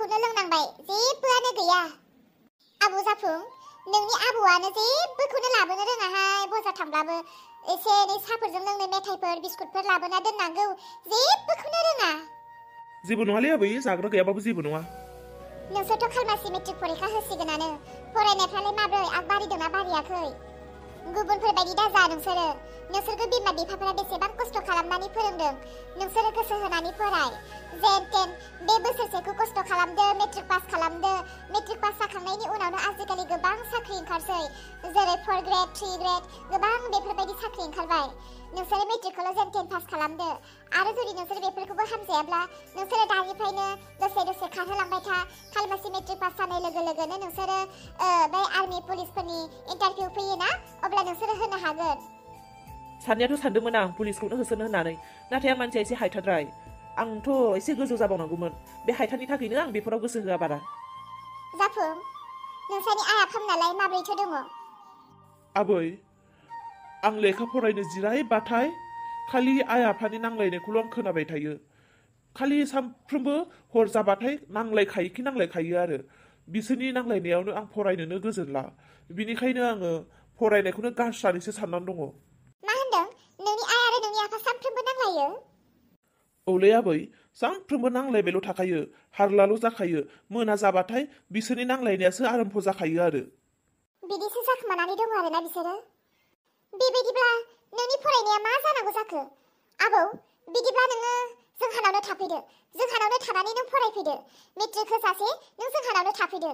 साहाखौनो लोंनांबाय जेबोआनो गैया। आबौ जाफुं नोंनि आबौआनो जेबोखौनो लाबोनो रोङाहाय बजार थांब्लाबो एसे एनै साहाफोरजों लोंनो मेथाइफोर बिस्कुटफोर लाबोना दोननांगौ जेबोखौनो रोङा। जेबो नङालै आबै जाग्रा गैयाबाबो जेबो नङा। नोंसोरथ' खालमासि मेट्रिक फरिखा होसिगोनानो फरायनायफ्रालाय माब्रै आग बारिदोंना बारियाखै? गुबुनफोरबायदि दाजा नोंसोरखौ बिमा बिफाफोरा बेसेबां खस्थ' खालामनानै फोरोंदों नोंसोरो गोसो होनानै फराय जेन तेन बे बोसोरसेखौ खस्थ' खालामदो मेट्रिक पास खालामदो। मेट्रिक पास जाखांनायनि उनावनो आजिखालि गोबां साख्रि ओंखारसै जेरै 4 ग्रेड 3 ग्रेड गोबां बेफोरबायदि साख्रि ओंखारबाय। नोंसोरो मेट्रिकखौल' जेन तेन पास खालामदो आरो जुदि नोंसोर बेफोरखौबो हामजायाब्ला नोंसोरो दानिफ्रायनो दसे खारहोलांबाय था। खालमासि मेट्रिक पास जानाय लोगो लोगोनो नोंसोरो बे आर्मि पुलिसफोरनि इन्टारभिउ फैयोना अब्ला नोंसोरो होनो हागोन। साननायाथ' सानदोंमोन आं पुलिसखौनो होसोनो होननानै नाथाय आं मानसिया एसे हाइटाद्राय आंथ' एसे गोजौ जाबावनांगौमोन बे हाइटानि थाखायनो आं बेफोराव गोसो होआ बारा। जाफुं नोंसानि आइ आफामोनालाय माबोरैथो दङ? आबै आं लेखा फरायनो जिरायबाथाय खालि आइ आफानि नांलायनायखौल' आं खोनाबाय थायो। खालि सानफ्रोमबो हर जाबाथाय नांलायखायो आरो बिसोरनि नांलायनायावनो आं फरायनोनो गोजोनला। बिनिखायनो आङो फरायनायखौनो गारस्रानोसो साननानै दङ। मा होनदों? नोंनि आइ आरो नोंनि आफा सानफ्रोमबो नांलायो? औलै आबै सानफ्रोमबो नांलायबायल' थाखायो हारलाल' जाखायो। मोना जाबाथाय बिसोरनि नांलायनायासो आरम्भ जाखायो आरो। बिदिसो जाखोमानानै दङ आरोना बिसोरो? बेबायदिब्ला नोंनि फरायनाया मा जानांगौ जाखो? आबौ बिदिब्ला नोङो जोंहानावनो थाफैदो। जोंहानावनो थानानै नों फरायफैदो। मेट्रिक होजासे नों जोंहानावनो थाफैदो।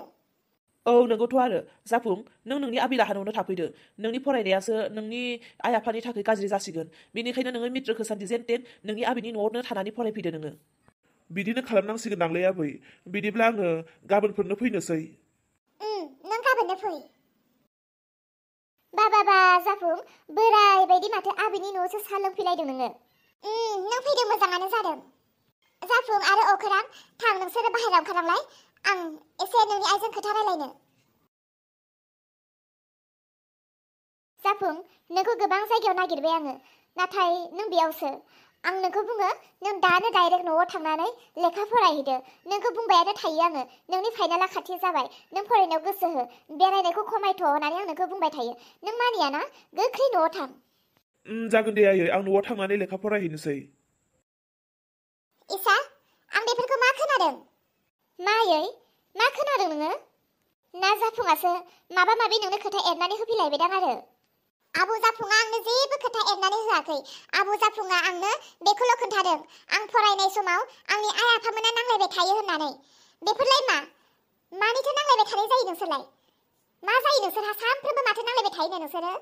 औ नंगौथ' आरो जाफुं नों नोंनि आबै लाहानावनो थाफैदो। नोंनि फरायनायासो नोंनि आइ आफानि थाखाय गाज्रि जासिगोन। बेनिखायनो नोङो मेट्रिक होसान्दि जेन तेन नोंनि आबैनि न'आवनो थानानै फरायफैदो नोङो। बिदिनो खालामनांसिगोन नांलै आबै। बिदिब्ला आङो गाबोनफोरनो फैनोसै। नों गाबोननो फै। बा जाफुं बोराय बायदि माथो आबैनि न'आवसो साहा लोंफैलायदों नोङो। नों फैदों मोजाङानो जादों। जाफुं आरो अखोरां थां नोंसोरो बाहेरायाव ओंखारलांलाय आं एसे नोंनि आइजों खोथा रायलायनो। जाफुं नोंखौ गोबां जायगायाव नागिरबाय आङो नाथाय नों बेयावसो। आं नोंखौ बुङो नों दानो डाइरेक्ट न'आव थांनानै लेखा फरायहैदो। नोंखौ बुंबायानो थायो आङो नोंनि फाइनाला खाथि जाबाय नों फरायनायाव गोसो हो बेरायनायखौ खमायथ' होननानै आं नोंखौ बुंबाय थायो। नों मानियाना गोख्रै न'आव थां। जागोन दे आयै आं न'आव थांनानै लेखा फरायहैनोसै। इसा आं बेफोरखौ मा खोनादों? मा आयै मा खोनादों नोङो? ना जाफुङासो माबा माबि नोंनो खोथा एरनानै होफैलायबायदां आरो। आबौ जाफुङा आंनो जेबो खोथा एरनानै होआखै। आबौ जाफुङा आंनो बेखौल' खोन्थादों आं फरायनाय समाव आंनि आइ आफामोना नांलायबाय थायो होननानै। बेफोरलाय मानिथो नांलायबाय थानाय जायो नोंसोरलाय? मा जायो नोंसोरहा सानफ्रोमबो माथो नांलायबाय थायोनो नोंसोरो?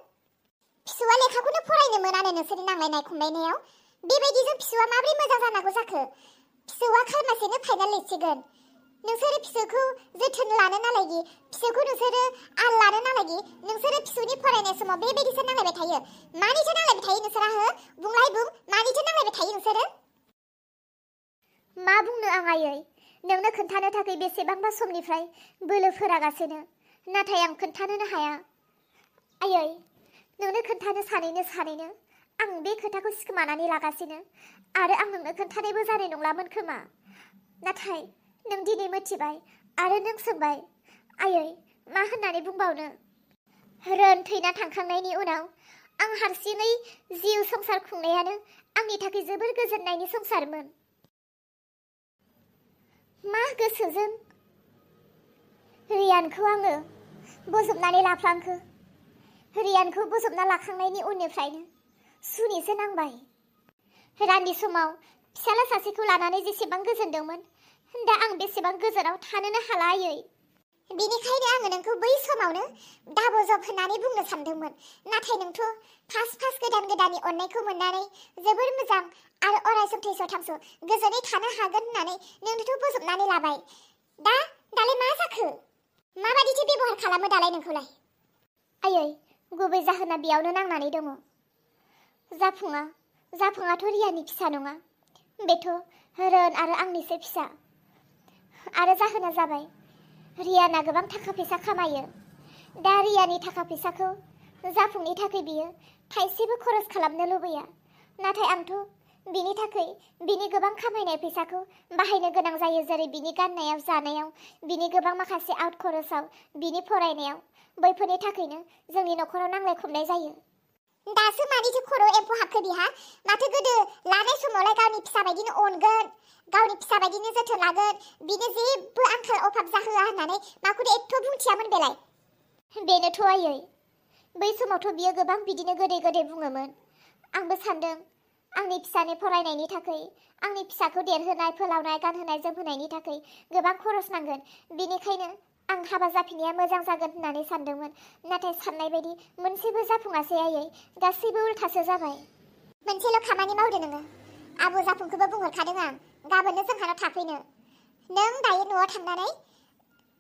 फिसौआ लेखाखौनो फरायनो मोनानो नोंसोरनि नांलायनाय खमलायनायाव। बेबायदिजों फिसौआ माबोरै मोजां जानांगौ जाखो? फिसौआ खालमासेनो फाइनाल लिरसिगोन। नोंसोरो फिसौखौ जोथोन लानो नालागि फिसौखौ नोंसोरो आल लानो नालागि नोंसोरो फिसौनि फरायनाय समाव बेबायदिसो नांलायबाय थायो। मानिथो नांलायबाय थायो नोंसोरा हो? बुंलाय बुं मानिथो नांलायबाय थायो नोंसोरो? मा बुंनो आं आयै नोंनो खोन्थानो थाखाय बेसेबांबा समनिफ्राय बोलो फोरागासिनो नाथाय आं खोन्थानोनो हाया। आयै नोंनो खोन्थानो सानैनो आं बे खोथाखौ सिखोमानानै लागासिनो आरो आं नोंनो खोन्थानायबो जानाय नंलामोन खोमा। नाथाय नों दिनै मिथिबाय आरो नों सोंबाय आयै मा होननानै बुंबावनो। रोन थैना थांखांनायनि उनाव आं हारसिङै जिउ संसार खुंनायानो आंनि थाखाय जोबोर गोजोननायनि संसारमोन। मा गोसोजों रियानखौ आङो बोजबनानै लाफ्लांखो। रियानखौ बोजबना लाखांनायनि उननिफ्रायनो सुनिसो नांबाय। रानदि समाव फिसाला सासेखौ लानानै जेसेबां गोजोनदोंमोन दा आं बेसेबां गोजोनाव थानोनो हाला आयै। बेनिखायनो आङो नोंखौ बै समावनो दाबो जब होननानै बुंनो सानदोंमोन। नाथाय नोंथ' फार्स्ट गोदाननि अननायखौ मोननानै जोबोर मोजां आरो अरायसम थैस' थांस' गोजोनै थानो हागोन होननानै नोंनोथ' बोजबनानै लाबाय। दालाय मा जाखो? माबायदिथो बेबहार खालामो दालाय नोंखौलाय? आयै गुबै जाहोना बेयावनो नांनानै दङ। जाफुङाथ' रियानि फिसा नङा। बेथ' रोन आरो आंनिसो फिसा। आरो जाहोना जाबाय रियाना गोबां थाखा फैसा खामायो। दा रियानि थाखा फैसाखौ जाफुंनि थाखाय बियो थाइसेबो खरस खालामनो लुबैया। नाथाय आंथ' बिनि थाखाय बिनि गोबां खामायनाय फैसाखौ बाहायनो गोनां जायो, जेरै बिनि गाननायाव, जानायाव, बिनि गोबां माखासे आउट खरसाव, बिनि फरायनायाव। बैफोरनि थाखायनो जोंनि न'खराव नांलाय खमलाय जायो। दासो मानिथो खर'आव एम्फौ हाबखो बिहा? माथो गोदो लानाय समावलाय गावनि फिसा बायदिनो अनगोन, गावनि फिसा बायदिनो जोथोन लागोन, बिनो जेबो आंखाल अभाब जाहोआ होननानै माखौथो एथ' बुंथियामोन बेलाय? बेनोथ' आयै, बै समावथ' बियो गोबां बिदिनो गोदै गोदै बुङोमोन। आंबो सानदों आंनि फिसानि फरायनायनि थाखाय, आंनि फिसाखौ देरहोनाय, फोलावनाय, गानहोनाय, जोमहोनायनि थाखाय गोबां खरस नांगोन। बेनिखायनो आं हाबा जाफिननाया मोजां जागोन होननानै सानदोंमोन। नाथाय साननाय बायदि मोनसेबो जाफुङासै आयै, गासैबो उल्थासो जाबाय। मोनसेल' खामानि मावदो नोङो। आबौ जाफुंखौबो बुंहरखादों आं, गाबोननो जोंहानाव थाफैनो। नों दायो न'आव थांनानै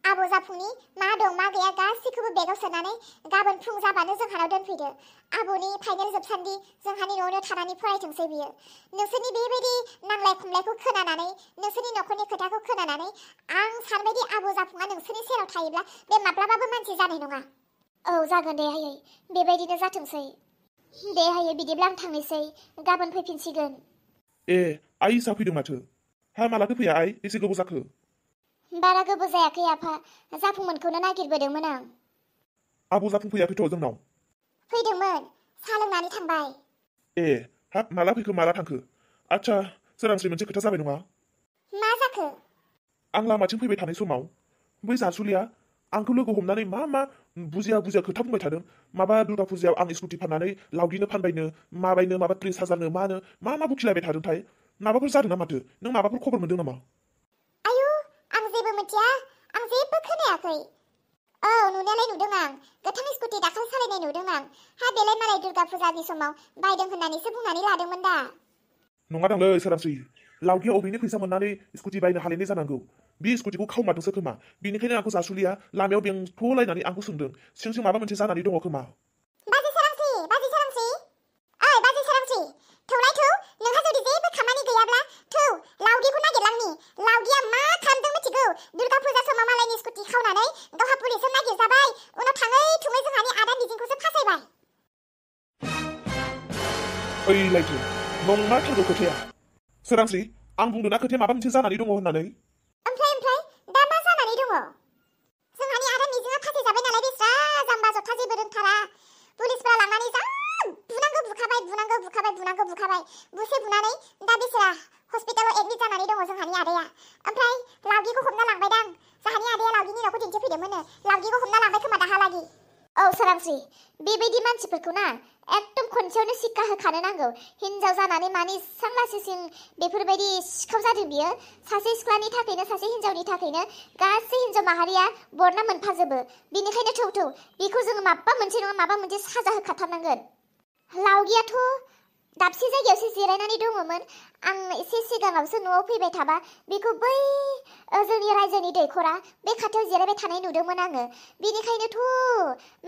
आबौ जाफुंनि मा दं मा गैया गासैखौबो बेगाव सोनानै गाबोन फुं जाबानो जोंहानाव दोनफैदो। आबौनि फाइनेल जोबसान्दि जोंहानि न'आवनो थानानै फरायथोंसै बियो। नोंसोरनि बेबायदि नांलाय खमलायखौ खोनानानै, नोंसोरनि न'खरनि खोथाखौ खोनानानै आं सानबायदि आबौ जाफुङा नोंसोरनि सेराव थायोब्ला बे माब्लाबाबो मानसि जानाय नङा। औ जागोन दे आयै, बेबायदिनो जाथोंसै। दे आयै, बिदिब्ला आं थांनोसै, गाबोन फैफिनसिगोन। आइ जाफैदों माथो। हा मालाथो फैया आइ? एसे गोबाव जाखो? बारा गोबाव जायाखै आफा, जाफुंमोनखौनो नागिरबोदोंमोन आं। आबौ जाफुं फैयाखैथ' जोंनाव? फैदोंमोन, साहा लोंनानै थांबाय। हाब माला फैखो माला थांखो? आच्छा सोरांस्रि, मोनसे खोथा जाबाय नङा? मा जाखो? आं लामाथिं फैबाय थानाय समाव बै जासुलिया आंखौ लोगो हमनानै मा बुजिया बुजिया खोथा बुंबाय थादों। माबा दुर्गा फुजायाव आं स्कुटि फाननानै लावगिनो फानबायनो, माबायनो, माबा 30,000नो मानो मा बुखिलायबाय थादोंथाय। माबाफोर जादों ना माथो? नों माबाफोर खबर मोनदों नामा? आयु, आं जेबो मिथिया, आं जेबो खोनायाखै। औ, नुनायालाय नुदों आं, गोथां स्कुटि दाखालि सालायनाय नुदों आं। हा, बेलाय मालाय दुर्गा फुजानि समाव बायदों होननानैसो बुंनानै लादोंमोन दा। नङा दांलै सोरांस्रि, लावगिया अबेनि फैसा मोननानै स्कुटि बायनो हालायनाय जानांगौ। बे स्कुटिखौ खावमारदोंसो खोमा। बेनिखायनो आंखौ जासुलिया लामायाव बेंथ'लायनानै आंखौ सोंदों, सिं माबा मोनसे जानानै दङ खोमा। बाजै सोरांस्रि, बाजै सोरांस्रि, ओइ बाजै सोरांस्रि, थौलाय थौ, नोंहा जुदि जेबो खामानि गैयाब्ला थौ, लावगिखौ नागिरलांनि। लावगिया मा खालामदों मिथिगौ? दुर्गा फुजा समाव मालायनि स्कुटि खावनानै गावहा पुलिसजों नागिरजाबाय, उनाव थाङै थुङै जोंहानि आदा मिजिंखौसो फासायबाय। ओइलायथो नंमारथारगौ खोथाया। सोरांस्रि, आं बुंदोंना खोथाया माबा मोनसे जानानै दङ होननानै। ओमफ्राय दा मा जानानै दङ? जोंहानि आदा मिजिङा फासायजाबाय नालाय बेस्रा जाम्बा जथा जेबो रोंथारा। पुलिसफोरा लांनानै जा बुनांगौ बुखाबाय, बुसे बुनानै दा बेस्रा हस्पिटालाव एडमिट जानानै दङ जोंहानि आदाया। ओमफ्राय लावगिखौ हमना लांबायदां, जोंहानि आदाया लावगिनि न'खौ दिन्थिफैदोंमोननो, लावगिखौ हमना लांबाय खोमा दाहालागि। औ सोरांस्रि, बेबायदि मानसिफोरखौ ना एकदम खनसेयावनो सिक्का होखानो नांगौ। हिनजाव जानानै मानि इसां लासिसिं बेफोरबायदि सिखाव जादों बियो। सासे सिख्लानि थाखायनो, सासे हिनजावनि थाखायनो गासै हिनजाव माहारिया बरना मोनफाजोबो। बेनिखायनो थौ, बेखौ जोङो माबा मोनसे नङा माबा मोनसे साजा होखाथारनांगोन। लावगियाथ' दाबसे जायगायावसो जिरायनानै दङमोन। आं एसे सिगाङावसो न'आव फैबाय थाबा बेखौ बै जोंनि रायजोनि दैखरा बे खाथियाव जिरायबाय थानाय नुदोंमोन आङो। बेनिखायनोथ'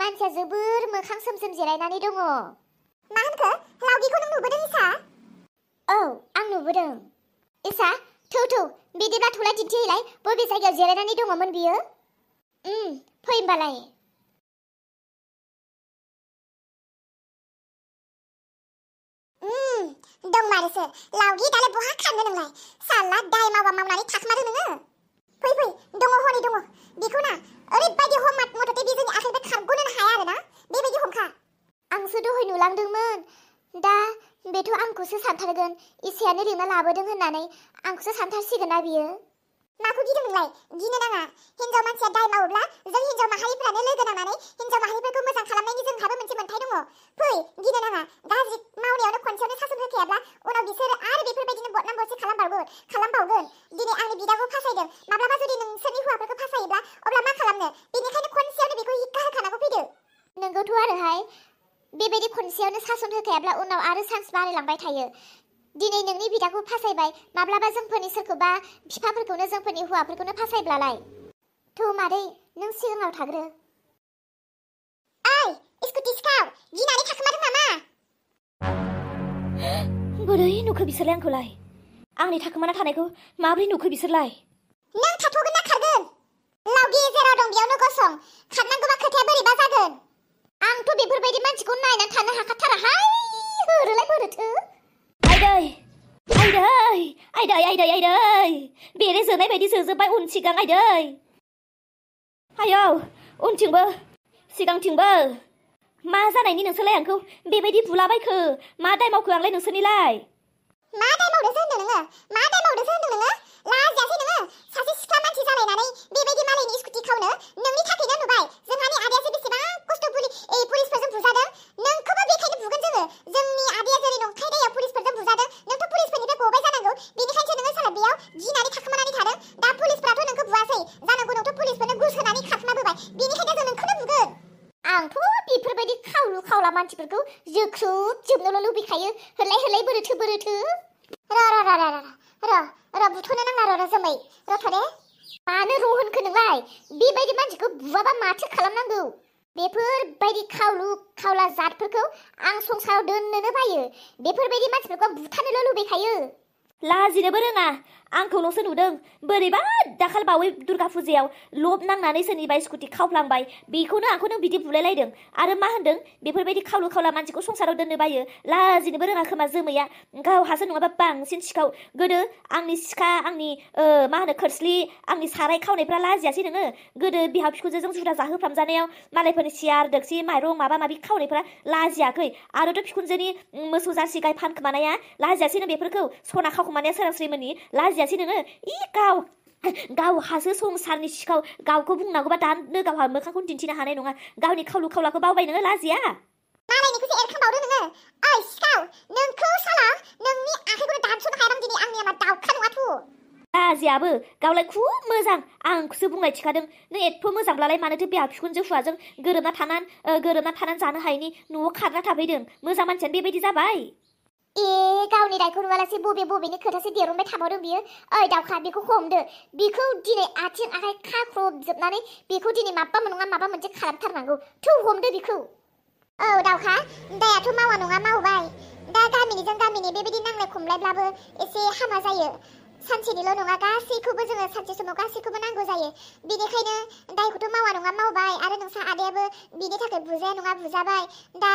मानसिया जोबोर मोखां सोमसोम जिरायनानै दङ। मा होनखो? लावगिखौ नों नुबोदों इसा? औ, आं नुबोदों। इसा, थौ, बिदिब्ला थौलाय दिन्थिहैलाय, बबे जायगायाव जिरायनानै दङमोन बियो? फै होमबालाय। दंमारोसो, लावगि दालाय बहा खारनो नोंलाय? साला दाय मावनानै थाखोमादों नोङो। फै, दङ हनै दङ। बेखौ ना ओरैबायदि हम मथथे बे जोंनि आखाइनिफ्राय खारग'नोनो हाया आरोना, बेबायदि हमखा। आंसो दहाय नुलांदोंमोन। दा बेथ' आंखौसो सानथारगोन, इसायानो लिंना लाबोदों होननानै आंखौसो सानथारसिगोन ना बियो। माखौ गिदों नोंलाय? गिनो नाङा। हिनजाव मानसिया दाय मावोब्ला जों हिनजाव माहारिफोरानो लोगो नांनानै हिनजाव माहारिफोरखौ मोजां खालामनायनि जोंहाबो मोनसे मोन्थाय दङ। फै, गिनो नाङा। गाज्रि मावनायावनो खनसेयावनो सासन होखायाब्ला उनाव बिसोरो आरो बेफोरबायदिनो बदनाम बरसि खालामबावगोन। दिनै आंनि बिदाखौ फासायदों, माब्लाबा जुदि नोंसोरनि हौवाफोरखौ फासायोब्ला अब्ला मा खालामनो? बेनिखायनो खनसेयावनो बेखौ हिक्का होखानांगौ फैदो। नोंगौथ' आरोहाय, बेबायदि खनसेयावनो सासन होखायाब्ला उनाव आरो चान्स बारायलांबाय थायो। दिनै नोंनि बिदाखौ फासायबाय, माब्लाबा जोंफोरनि सोरखौबा बिफाफोरखौनो जोंफोरनि हौवाफोरखौनो फासायब्लालाय? थौ मादै, नों सिगाङाव थाग्रो। ओइ, स्कुटि सिखाव, गिनानै थाखोमादों नामा? बोरै नुखो बिसोरलाय आंखौलाय? आंनि थाखोमाना थानायखौ माबोरै नुखो बिसोरलाय? नों थाथ'गोन ना खारगोन? लावगि जेराव दं बेयावनो गसं, खारनांगौबा खोथाया बोरैबा जागोन। आंथ' बेफोरबायदि मानसिखौ नायनानै थानो हाखाथाराहाय, होरोलाय बोरोथो। आइदै, आइदै बेरे जोनाय बायदि जोजोब्बाय उन सिगां आइदै आयौ उनथिंबो सिगांथिंबो मा जानायनि नोंसोरलाय आंखौ बेबायदि बुलाबायखो मा दाय मावखो आंलाय नोंसोरनिलाय मा दाय मावदोंसो होनदों नोङो मा दाय मावदोंसो होनदों नोङो लाजियासै नोङो सासे सिख्ला मानसि जालायनानै बेबायदि मालायनि स्कुटि खावनो नोंनि थाखायनो नुबाय जोंहानि आदायासो बेसेबां खस्थ' पुलिसफोरजों बुजादों नोंखौबो बेखायनो बुगोन जोंनि आदाया जेरै नंखाय दायाव पुलिसफोरजों बुजादों नोंथ' पुलिसफोरनिफ्राय गबाय जानांगौ बेनिखायनोसो नोङो साला बेयाव गिनानै थाखोमानानै थादों दा पुलिसफोराथ' नोंखौ बुवासै जानांगौ नोंथ' पुलिसफोरनो घुस होनानै खाखोमाबोबाय बेनिखायनो जों नोंखौनो बुगोन आंथ' बेफोरबायदि खावलु खावला मानसिफोरखौ जोख्रुबजोबनोल' लुबैखायो होलाय बोरोथो र' बुथ'नो नांला र' जोमै रथ' दे मानो र' होनखो नोंलाय बेबायदि मानसिखौ बुवाबा माथो खालामनांगौ बेफोरबायदि खावलु खावला जातफोरखौ आं संसाराव दोननोनो बायो बेफोरबायदि मानसिफोरखौ बुथारनोल' लुबैखायो लाजिनोबो रोङा आंखौल'सो नुदों बोरैबा दाखाल बावै दुर्गा फुजायाव लब नांनानै सोरनिबा स्कुटि खावफ्लांबाय बेखौनो आंखौ नों बिदि बुलायलायदों आरो मा होनदों बेफोरबायदि खावलु खावला मानसिखौ संसाराव दोननो बायो लाजिनोबो रोङा खोमा जोमैया गावहासो नङाबा बांसिन सिखाव गोदो आंनि सिखा आंनि मा होनो खोरस्लि आंनि साराय खावनायफ्रा लाजियासै नोङो गोदो बिहाव बिखुनजोजों जुदा जाहोफ्रामजानायाव मालायफोरनि सियार दोगसि माइरं माबा माबि खावनायफ्रा लाजियाखै आरोथ' बिखुनजोनि मोसौ जारसि गाय फानखोमानाया लाजियासैनो बेफोरखौ सना खावखोमानाया सोरांस्रिमोननि लाजियासै नोङो गावहासो संसारनि सिखाव गावखौ बुंनांगौबा दानो गावहा मोखांखौनो दिन्थिनो हानाय नङा गावनि खावलु खावलाखौ बावबाय नोङो लाजिया मालायनिखौसो एरखांबावदो नोङो ओइ सिखाव नोंखौ साला नोंनि आखाइखौनो दानस'नो हायाबां दिनै आंनि मा दाउखा नङाथ' लाजियाबो गावलाय खुब मोजां आंखौसो बुंनाय थिखादों नों एथ' मोजांब्लालाय मानोथो बिहा बिखुनजो हौवाजों गोरोबना थानानै जानो हायैनि न'आव खारना थाफैदों मोजां मानसियानो बेबायदि जाबाय गावनि दायखौ नुवालासे बबेनि खोथासो देरबाय थाबावदों बियो ओइ दाउखा बेखौ हमदो बिखौ दिनै आथिं आखाइ खाख्रबजोबनानै बेखौ दिनै माबा नङा माबा मोनसे खालामथारनांगौ थौ हमदो बिखौ औ दाउखा दायाथ' मावा नङा मावबाय दा गामिनिजों गामिनि बेबायदि नांलाय खमलायब्लाबो एसे हामा जायो सानसेनिल' नङा गासैखौबो जोङो सानसे समाव गासैखौबो नांगौ जायो बेनिखायनो दायखौथ' मावा नङा मावबाय आरो नोंसा आदायाबो बिनि थाखाय बुजाया नङा बुजाबाय दा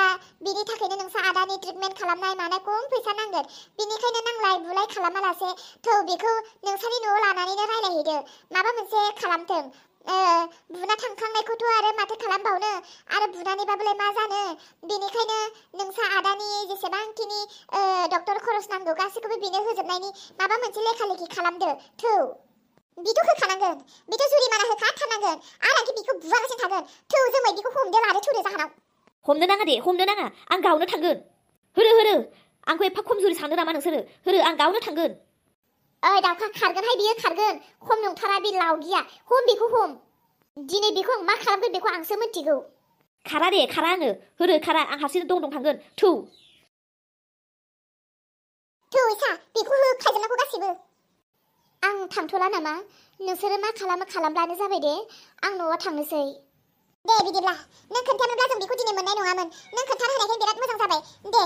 बिनि थाखायनो नोंसा आदानि ट्रिटमेन्ट खालामनाय मानाय खम फैसा नांगोन बेनिखायनो नांलाय बुलाय खालामालासे थौ बेखौ नोंसानि न'आव लानानैनो रायलायहैदो माबा मोनसे खालामथों बुना थांखांनायखौथ' आरो माथो खालामबावनो आरो बुनानैबाबोलाय मा जानो बेनिखायनो नोंसा आदानि जेसेबांखिनि डक्टर खरस नांगौ गासैखौबो बेनो होजोबनायनि माबा मोनसे लेखा लेखि खालामदो थौ बिथ' होखानांगोन बिथ' जुरिमाना होखाथारनांगोन आरो आंखि बिखौ बुवालासिनो थागोन थौ जोमै बिखौ हमदो लादो थौदो जाहानाव हमनो नाङा दे हमनो नाङा आं गावनो थांगोन होरो आंखौ एफा खमजुरि सानदों नामा नोंसोरो होरो आं गावनो थांगोन ओइ दाउखा खारगोनहाय बियो खारगोन खम नंथारा बे लावगिया हम बेखौ हम दिनै बेखौ आं मा खालामगोन बेखौ आंसो मिथिगौ खारा दे खारा आङो होरो खारा आं हारसिं दं थांगोन थौ इसा बेखौ होखाजोबनांगौ गासिबो आं थांथ'ला नामा नोंसोरो मा खालामो खालामब्लानो जाबाय दे आं न'आव थांनोसै दे बिदिब्ला नों खोन्थानोब्ला जों बेखौ दिनै मोननाय नङामोन नों खोन्थानो होनायखाय बिराद मोजां जाबाय दे